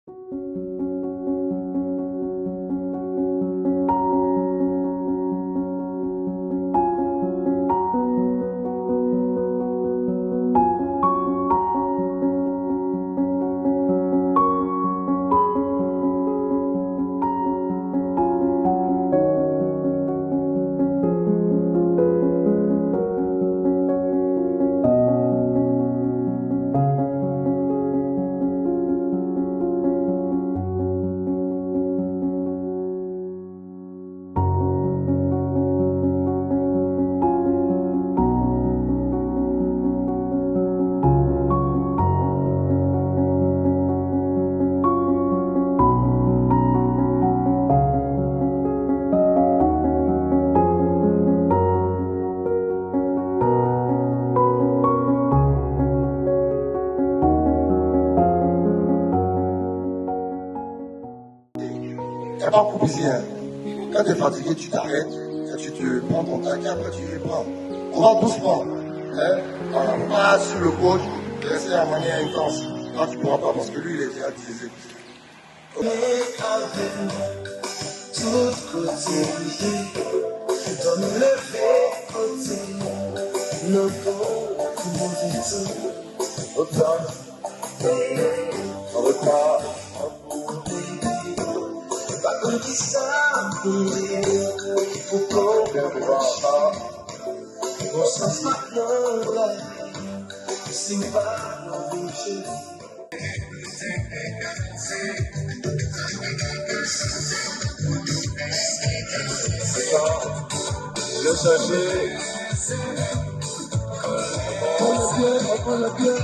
C'est pas pour plaisir. Quand tu es fatigué, tu t'arrêtes, tu te prends ton taquet, après tu reprends. On va doucement. Hein? Voilà, pas sur le coach, laisser la manière intense. Là, tu ne pourras pas parce que lui, il est déjà utilisé. Tout côté, donne le fait côté, nos beaux, mauvais tout, autant, on repart. Qui s'appelle, faut qu'on verra. On s'en maintenant là, c'est pas l'obligé. Le sachet. On l'a bien.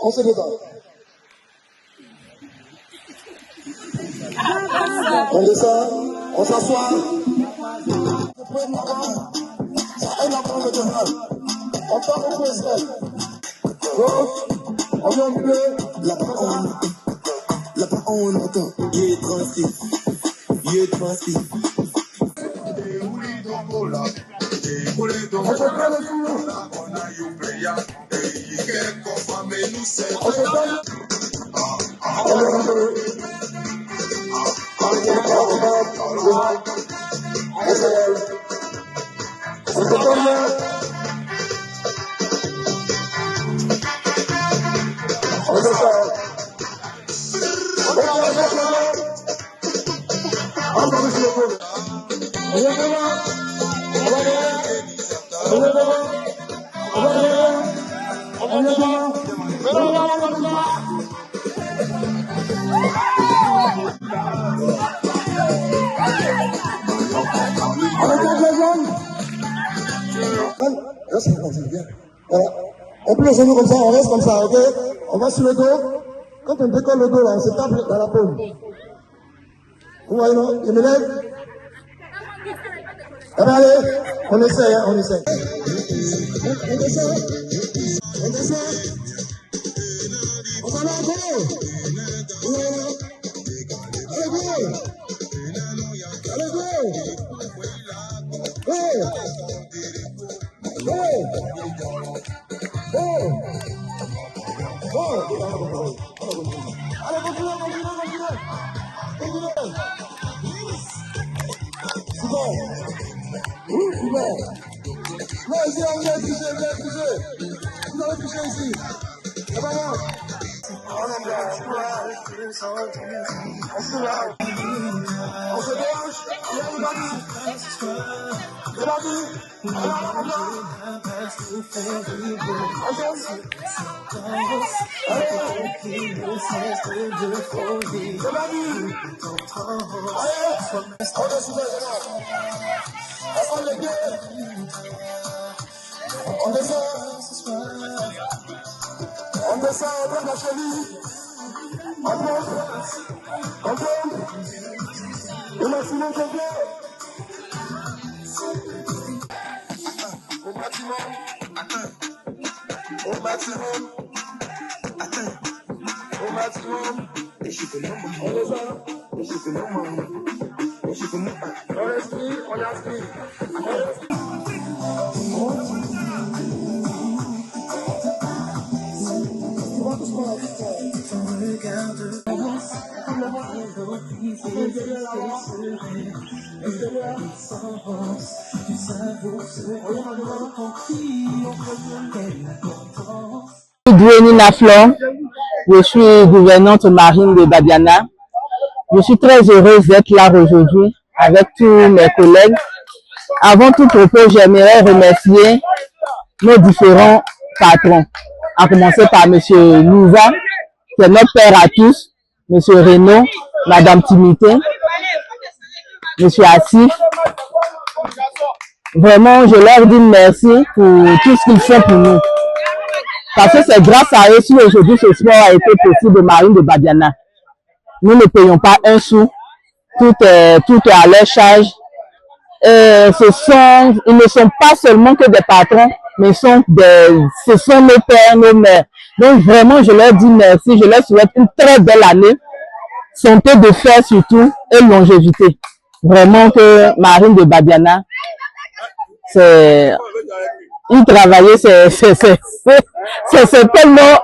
On se débat. On descend, on s'assoit. On part au président. On vient de là-bas on entend, il est tranquille, Voilà. On plie les genoux comme ça, on reste comme ça, ok? On va sur le dos. Quand on décolle le dos, là, on se tape dans la paume. Vous voyez, non? Je me lève. Eh bien, allez, on essaie, hein, on essaie. On descend. On descend. On va là, go! Voilà. Allez, go! Allez, go! Go! Go! Go! Go! Allez, continuez. C'est bon. C'est bon. Là, ici, on vient toucher. Vous allez toucher ici. C'est pas grave. On se dérange. On descend, on prend la cheville, on monte, et maximum complet. Au maximum, on descend, on respire, on aspire. Nina Flon, je suis gouvernante marine de Badiana. Je suis très heureuse d'être là aujourd'hui avec tous mes collègues Avant tout propos, j'aimerais remercier nos différents patrons, à commencer par M. Louva, qui est notre père à tous, M. Renaud, Mme Timité, M. Assif. Vraiment, je leur dis merci pour tout ce qu'ils font pour nous. Parce que c'est grâce à eux si aujourd'hui ce sport a été possible au Marine de Badiana. Nous ne payons pas un sou, tout est à leur charge. Ils ne sont pas seulement que des patrons, mais ce sont nos pères, nos mères. Donc vraiment, je leur dis merci, je leur souhaite une très belle année, santé de fer surtout et longévité. Vraiment que Marine de Badiana, y travailler, c'est tellement,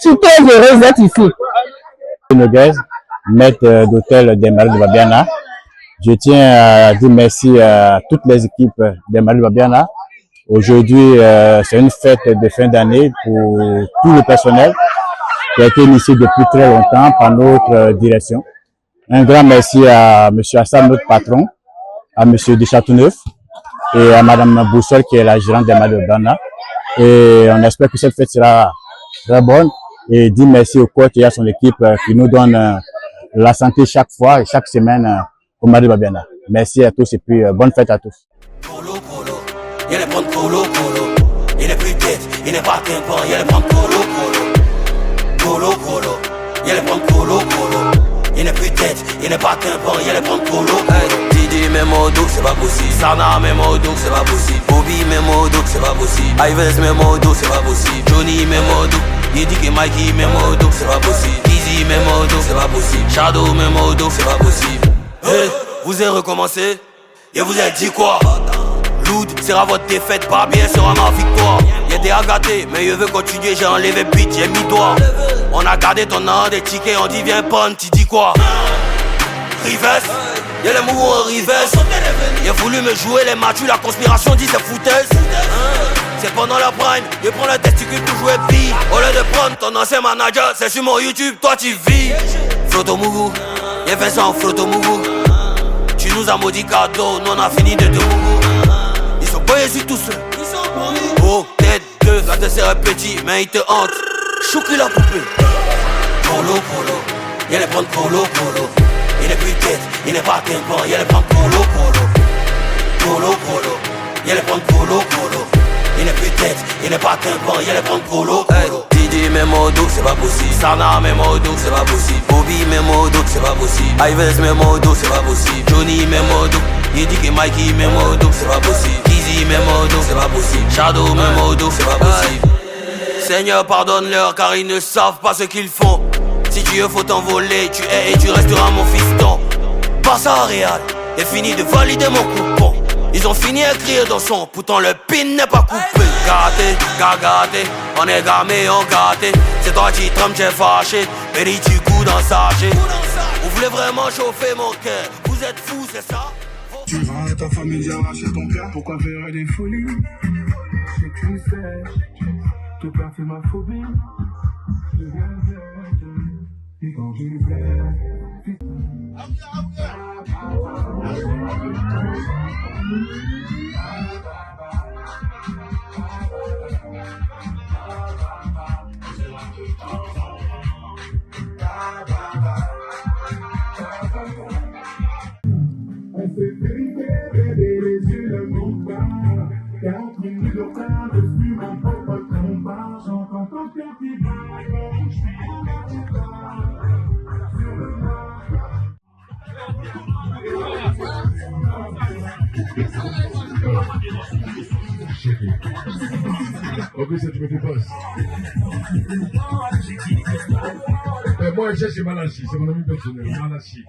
je suis très heureuse d'être ici. Noguez, maître d'hôtel des Marines de Babiana. Je tiens à dire merci à toutes les équipes des Marines de Babiana. Aujourd'hui, c'est une fête de fin d'année pour tout le personnel qui a été initié depuis très longtemps par notre direction. Un grand merci à M. Hassan, notre patron, à M. Deschâteauneuf et à Mme Boussol qui est la gérante des Marines de Babiana. Et on espère que cette fête sera très bonne. Et dire merci au coach et à son équipe qui nous donne la santé chaque fois et chaque semaine au Marine de Babiana. Merci à tous et puis bonne fête à tous. Il est prendre colo, il est plus tête, il n'est pas tympan, il est prendre colo, il est prendre colo, il est plus tête, il n'est pas tympan, il est prendre colo. Didi même au dos, c'est pas possible. Sana même au dos, c'est pas possible. Bobby même au dos, c'est pas possible. Ives même au dos, c'est pas possible. Johnny même au dos. Il dit que Mikey même au dos, c'est pas possible. Easy même au dos, c'est pas possible. Shadow même au dos, c'est pas possible. Hey, vous avez recommencé et vous avez dit quoi? Loud sera votre défaite, pas bien sera ma victoire. Y'a des à gâter, mais je veux continuer, j'ai enlevé beat, j'ai mis doigt. On a gardé ton nom des tickets, on dit viens pendre, tu dis quoi? Rives, y'a les mouvements en Rives. Y'a voulu me jouer les matchs, la conspiration dit c'est foutaise. C'est pendant la prime, je prends le testicule pour jouer pire. Au lieu de prendre ton ancien manager, c'est sur mon YouTube, toi tu vis. Floto Mougou, y'a fait ça en Floto Mougou. Tu nous as maudit cadeau, nous on a fini de te mougou. Ils sont pas ici tous seuls. Oh, tête 2, la dessert est petit, mais il te hante. Chouki la poupée. Colo, y'a les prendre colo. Il est plus tête, il n'est pas tympan, y'a les prendre colo. Y'a les prendre colo. Il est plus tête, il n'est pas tympan, y'a les prendre colo. Didi même au dos, c'est pas possible. Sana même au dos, c'est pas possible. Bobby même au dos, c'est pas possible. Ives même au dos, c'est pas possible. Johnny même au dos. Il dit que Mikey même au dos, c'est pas possible. Easy même au dos, c'est pas possible. Shadow même au dos, c'est pas possible. Seigneur pardonne-leur car ils ne savent pas ce qu'ils font. Si Dieu faut t'envoler, tu es et tu resteras mon fiston. Barça à Real, et fini de valider mon coupon. Ils ont fini à crier dans son, pourtant le pin n'est pas coupé. Gâté, on est gamé, on gâté. C'est toi qui trempe, j'ai fâché, Béni tu coups dans sachet. Vous voulez vraiment chauffer mon cœur, vous êtes fous, c'est ça? Tu vas à ta famille arracher ton cœur, pourquoi faire des folies? Je sais que tu sais, te perdre c'est ma phobie. Je viens et quand tu fais. En plus, ça, tu me fais pas. Moi, je cherche Malachi, c'est mon ami personnel, Malachi.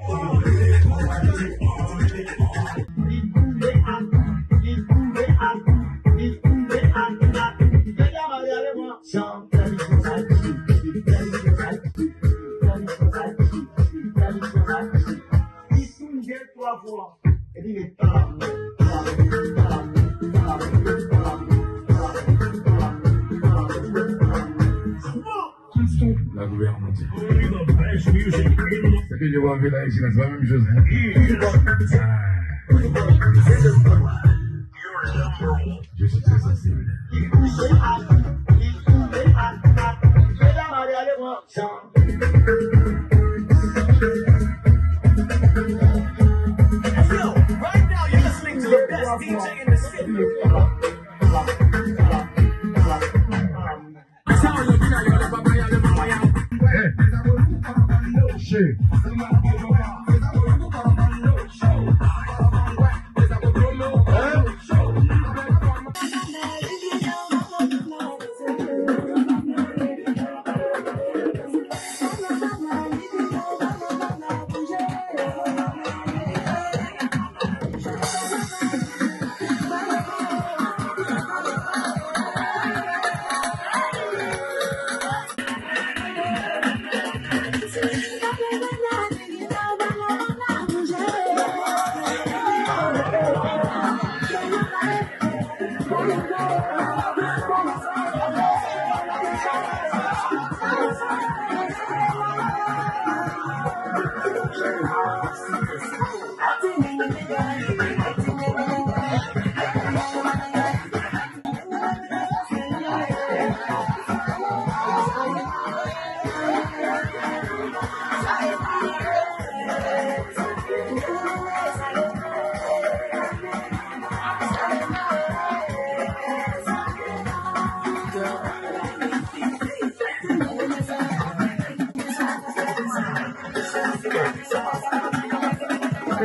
La gouvernante. C'est que je vois avec la ici, c'est la même chose. Je suis très sensible. Right now, you're listening to the best DJ in the city. Shit.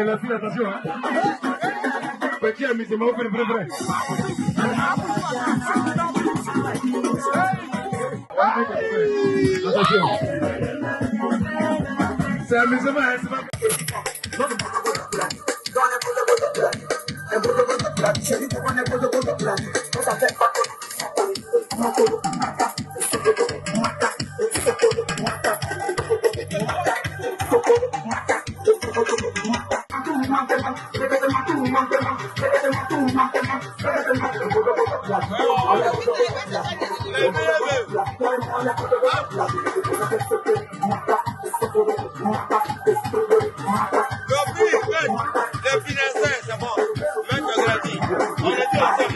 La fille, attention, hein. Petit ami, c'est moi, vrai. Attention. C'est amusement, hein, c'est pas... Le financier, c'est bon. Même le gratuit. On est tous ensemble.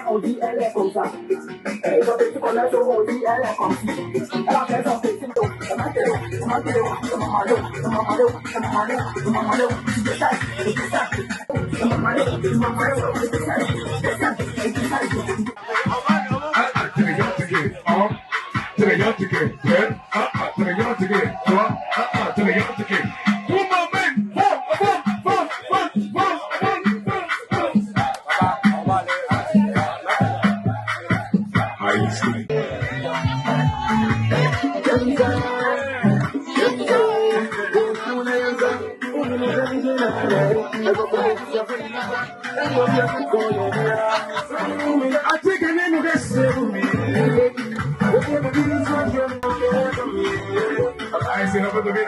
On dit elle est comme ça. Et quand tu connais son on dit elle est comme si. Elle a fait son petit dos. Nobody